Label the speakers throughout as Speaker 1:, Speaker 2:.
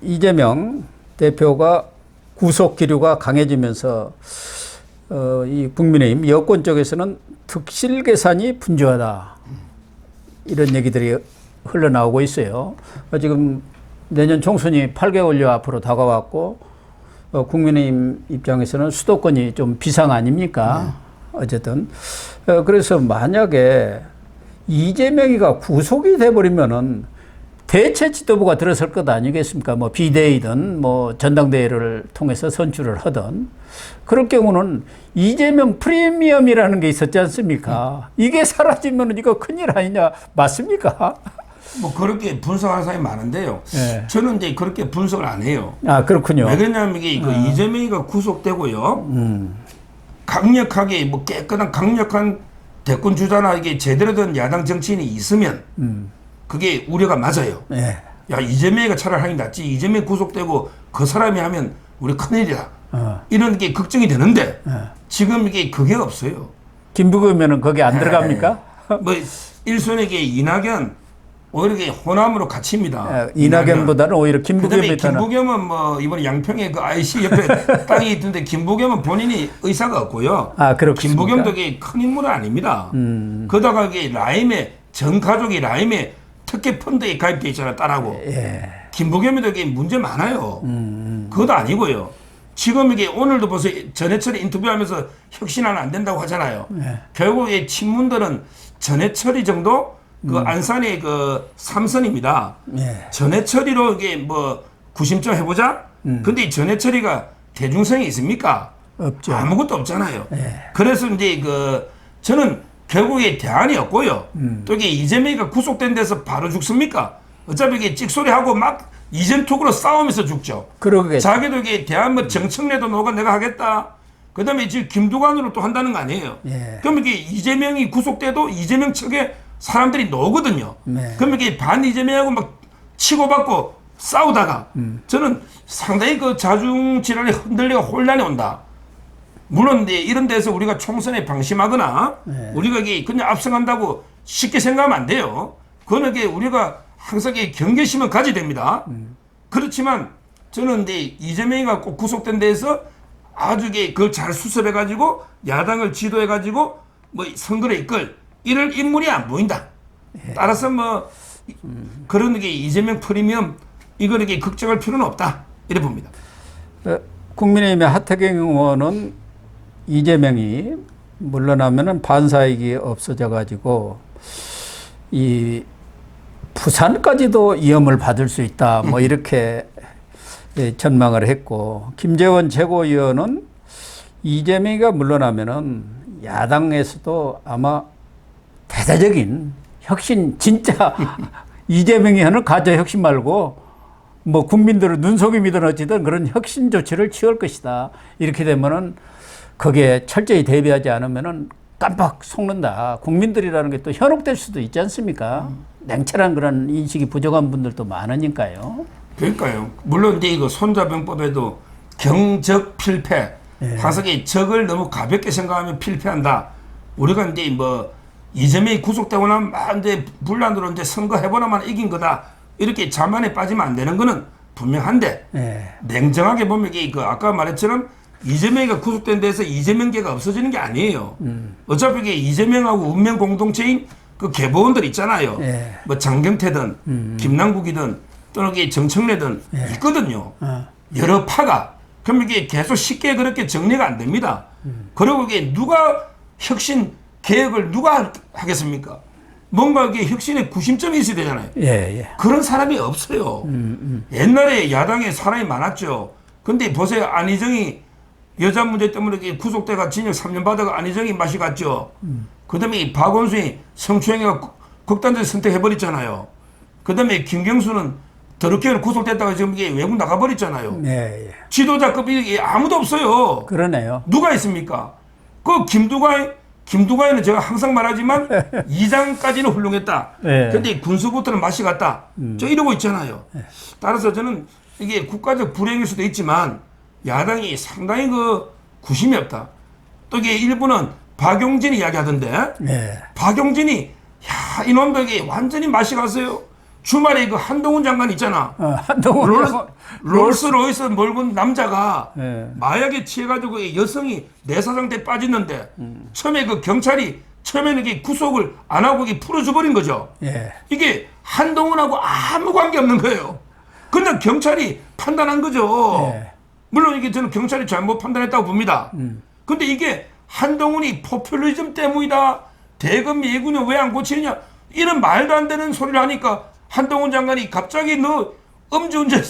Speaker 1: 이재명 대표가 구속 기류가 강해지면서 이 국민의힘 여권 쪽에서는 득실 계산이 분주하다 이런 얘기들이 흘러나오고 있어요. 지금 내년 총선이 8개월여 앞으로 다가왔고 국민의힘 입장에서는 수도권이 좀 비상 아닙니까? 어쨌든 그래서 만약에 이재명이가 구속이 돼버리면은 대체 지도부가 들어설 것 아니겠습니까? 뭐 비대위든 뭐 전당대회를 통해서 선출을 하든 그럴 경우는 이재명 프리미엄이라는 게 있었지 않습니까? 이게 사라지면 이거 큰일 아니냐 맞습니까?
Speaker 2: 뭐 그렇게 분석하는 사람이 많은데요.
Speaker 1: 네.
Speaker 2: 저는 이제 그렇게 분석을 안 해요.
Speaker 1: 아 그렇군요.
Speaker 2: 왜 그러냐면 이게 그 이재명이가 구속되고요. 강력하게 뭐 깨끗한 강력한 대권 주자나 이게 제대로 된 야당 정치인이 있으면 그게 우려가 맞아요.
Speaker 1: 네.
Speaker 2: 야 이재명이가 차라리 하긴 낫지. 이재명 구속되고 그 사람이 하면 우리 큰일이다. 이런 게 걱정이 되는데 지금 이게 그게 없어요.
Speaker 1: 김부겸이면 거기 안 들어갑니까?
Speaker 2: 뭐 일선에게 이낙연 오히려 이게 호남으로 갇힙니다.
Speaker 1: 이낙연보다는 오히려
Speaker 2: 그다음에
Speaker 1: 김부겸이 더
Speaker 2: 김부겸은 뭐 이번에 양평에 그 IC 옆에 땅이 있던데 김부겸은 본인이 의사가 없고요.
Speaker 1: 아 그렇습니까?
Speaker 2: 김부겸도 이게 큰 인물은 아닙니다. 그러다가 이게 라임에 전 가족이 라임에 특혜 펀드에 가입돼 있잖아 딸하고.
Speaker 1: 예.
Speaker 2: 김부겸이도 이게 문제 많아요. 그것도 아니고요. 지금 이게 오늘도 벌써 전해철이 인터뷰하면서 혁신하면 안 된다고 하잖아요. 결국 이 친문들은 전해철이 정도 그 안산의 그 삼선입니다. 전해철이로 이게 뭐 구심점 해보자. 근데 이 전해철이가 대중성이 있습니까?
Speaker 1: 없죠.
Speaker 2: 아무것도 없잖아요. 그래서 이제 그 저는 결국에 대안이 없고요. 또 이게 이재명이가 구속된 데서 바로 죽습니까? 어차피 이게 찍소리하고 막 이전 투구로 싸우면서 죽죠.
Speaker 1: 그러게.
Speaker 2: 자기도 이게 대한 뭐 정청래도 너가 내가 하겠다. 그 다음에 지금 김두관으로 또 한다는 거 아니에요. 그럼 이게 이재명이 구속돼도 이재명 측에 사람들이 나오거든요. 그럼 이게 반 이재명하고 막 치고받고 싸우다가 저는 상당히 그 자중 질환이 흔들리고 혼란이 온다. 물론 이제 이런 데서 우리가 총선에 방심하거나 우리가 이게 그냥 압승한다고 쉽게 생각하면 안 돼요. 그거는 이게 우리가 항상 경계심을 가져야 됩니다. 그렇지만 저는 이제 이재명이가 꼭 구속된 데에서 아주 이게 그걸 잘 수습해가지고 야당을 지도해가지고 뭐 선거를 이끌 이럴 인물이 안 보인다. 따라서 뭐 그런 게 이재명 프리미엄 이걸 이렇게 걱정할 필요는 없다. 이래 봅니다.
Speaker 1: 국민의힘의 하태경 의원은 이재명이 물러나면은 반사이익이 없어져 가지고 이 부산까지도 위험을 받을 수 있다. 뭐 이렇게 전망을 했고 김재원 최고위원은 이재명이가 물러나면은 야당에서도 아마 대대적인 혁신 진짜 이재명이 하는 가짜 혁신 말고 뭐 국민들은 눈속임이든 어찌든 그런 혁신 조치를 취할 것이다. 이렇게 되면은 거기에 철저히 대비하지 않으면은 깜빡 속는다. 국민들이라는 게 또 현혹될 수도 있지 않습니까? 냉철한 그런 인식이 부족한 분들도 많으니까요.
Speaker 2: 그러니까요. 물론 이제 이거 손자병법에도 경적 필패, 항상 적을 너무 가볍게 생각하면 필패한다. 우리가 이제 뭐 이재명이 구속되고 나면 막 이제 분란으로 이제 선거 해보나만 이긴 거다. 이렇게 자만에 빠지면 안 되는 거는 분명한데 냉정하게 보면 이게 그 아까 말했처럼 이재명이가 구속된 데서 이재명계가 없어지는 게 아니에요. 어차피 이게 이재명하고 운명 공동체인 그 계보원들 있잖아요. 뭐 장경태든 김남국이든 또는 이게 정청래든 있거든요. 여러 파가. 그럼 이게 계속 쉽게 그렇게 정리가 안 됩니다. 그리고 이게 누가 혁신 계획을 누가 하겠습니까? 뭔가 이게 혁신의 구심점이 있어야 되잖아요. 그런 사람이 없어요. 옛날에 야당에 사람이 많았죠. 근데 보세요. 안희정이 여자 문제 때문에 구속돼가 징역 3년 받아가 안희정이 맛이 갔죠. 그 다음에 박원순이 성추행해가 극단적 선택해버렸잖아요. 그 다음에 김경수는 더럽게 구속됐다가 지금 이게 외국 나가버렸잖아요. 지도자급이 아무도 없어요.
Speaker 1: 그러네요.
Speaker 2: 누가 있습니까? 그 김두관은 제가 항상 말하지만 이장까지는 훌륭했다. 근데 군수부터는 맛이 갔다. 저 이러고 있잖아요. 따라서 저는 이게 국가적 불행일 수도 있지만 야당이 상당히 그 구심이 없다. 또 이게 일부는 박용진이 이야기하던데 박용진이 야 이놈들에게 완전히 맛이 갔어요. 주말에 그 한동훈 장관 있잖아.
Speaker 1: 한동훈
Speaker 2: 롤스로이스 몰고 남자가
Speaker 1: 예.
Speaker 2: 마약에 취해가지고 여성이 내사상대에 빠졌는데 처음에 그 경찰이 처음에는 이게 구속을 안 하고 이게 풀어줘버린 거죠.
Speaker 1: 예.
Speaker 2: 이게 한동훈하고 아무 관계 없는 거예요. 근데 경찰이 판단한 거죠.
Speaker 1: 예.
Speaker 2: 물론 이게 저는 경찰이 잘못 판단했다고 봅니다. 근데 이게 한동훈이 포퓰리즘 때문이다. 대검 예군은 왜 안 고치느냐. 이런 말도 안 되는 소리를 하니까 한동훈 장관이 갑자기 너 음주운전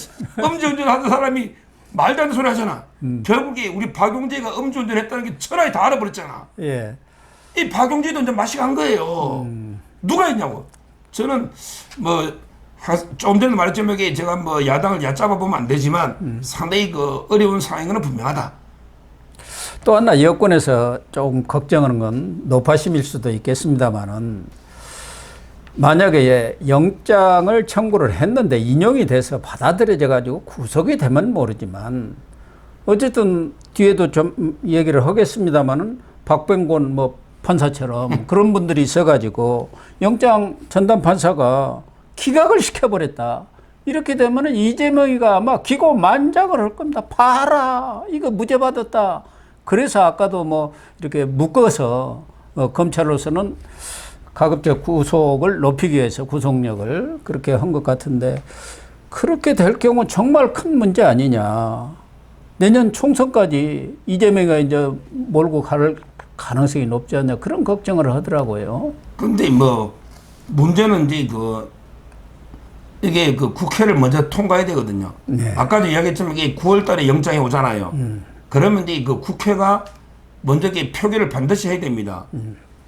Speaker 2: 하던 사람이 말도 안 되는 소리 하잖아. 결국에 우리 박용재가 음주운전 했다는 게 천하에 다 알아버렸잖아.
Speaker 1: 예.
Speaker 2: 이 박용재도 이제 맛이 간 거예요. 누가 했냐고. 저는 뭐 좀 전에 말했지만 이게 제가 뭐 야당을 얕잡아 보면 안 되지만 상당히 그 어려운 상황인 건 분명하다.
Speaker 1: 또 하나 여권에서 조금 걱정하는 건 노파심일 수도 있겠습니다만은 만약에 영장을 청구를 했는데 인용이 돼서 받아들여져 가지고 구속이 되면 모르지만 어쨌든 뒤에도 좀 얘기를 하겠습니다만은 박병곤 뭐 판사처럼 그런 분들이 있어 가지고 영장 전담 판사가 기각을 시켜버렸다. 이렇게 되면은 이재명이가 아마 기고만장을 할 겁니다. 봐라, 이거 무죄 받았다. 그래서 아까도 뭐 이렇게 묶어서 검찰로서는 가급적 구속을 높이기 위해서 구속력을 그렇게 한 것 같은데 그렇게 될 경우 정말 큰 문제 아니냐. 내년 총선까지 이재명이가 이제 몰고 갈 가능성이 높지 않냐. 그런 걱정을 하더라고요.
Speaker 2: 근데 뭐 문제는 이제 이게 그 국회를 먼저 통과해야 되거든요.
Speaker 1: 네.
Speaker 2: 아까도 이야기했지만 이게 9월 달에 영장이 오잖아요. 그러면 이제 그 국회가 먼저 이게 표결을 반드시 해야 됩니다.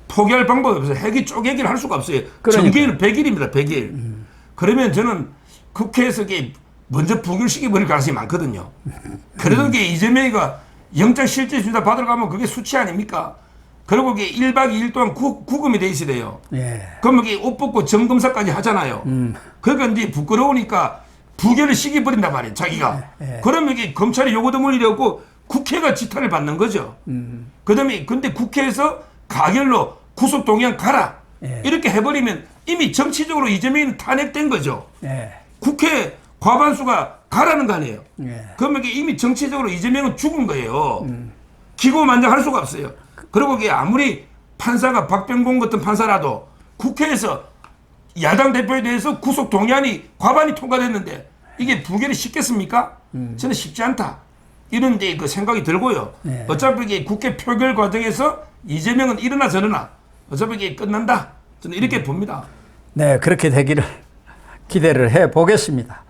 Speaker 2: 포기할 방법이 없어요. 핵이 쪼개기를 할 수가 없어요. 정기는 100일입니다. 100일. 그러면 저는 국회에서 이게 먼저 부결시켜버릴 가능성이 많거든요. 그래도 이게 이재명이가 영장 실질 심사 받으러 가면 그게 수치 아닙니까? 그리고 이게 1박 2일 동안 구금이 돼 있어야 돼요.
Speaker 1: 예.
Speaker 2: 그러면 이게 옷 벗고 점검사까지 하잖아요. 그러니까 이제 부끄러우니까 부결을 시켜버린단 말이에요. 자기가. 그러면 이게 검찰이 요구도 물리려고 국회가 지탄을 받는 거죠. 그 다음에 근데 국회에서 가결로 구속동의안 가라.
Speaker 1: 예.
Speaker 2: 이렇게 해버리면 이미 정치적으로 이재명이는 탄핵된 거죠.
Speaker 1: 예.
Speaker 2: 국회 과반수가 가라는 거 아니에요.
Speaker 1: 예.
Speaker 2: 그러면 이게 이미 정치적으로 이재명은 죽은 거예요. 기고만장할 수가 없어요. 그리고 이게 아무리 판사가 박병곤 같은 판사라도 국회에서 야당 대표에 대해서 구속 동의안이 과반이 통과됐는데 이게 부결이 쉽겠습니까? 저는 쉽지 않다. 이런 데 그 생각이 들고요.
Speaker 1: 네.
Speaker 2: 어차피 이게 국회 표결 과정에서 이재명은 이러나 저러나 어차피 이게 끝난다. 저는 이렇게 봅니다.
Speaker 1: 네, 그렇게 되기를 기대를 해 보겠습니다.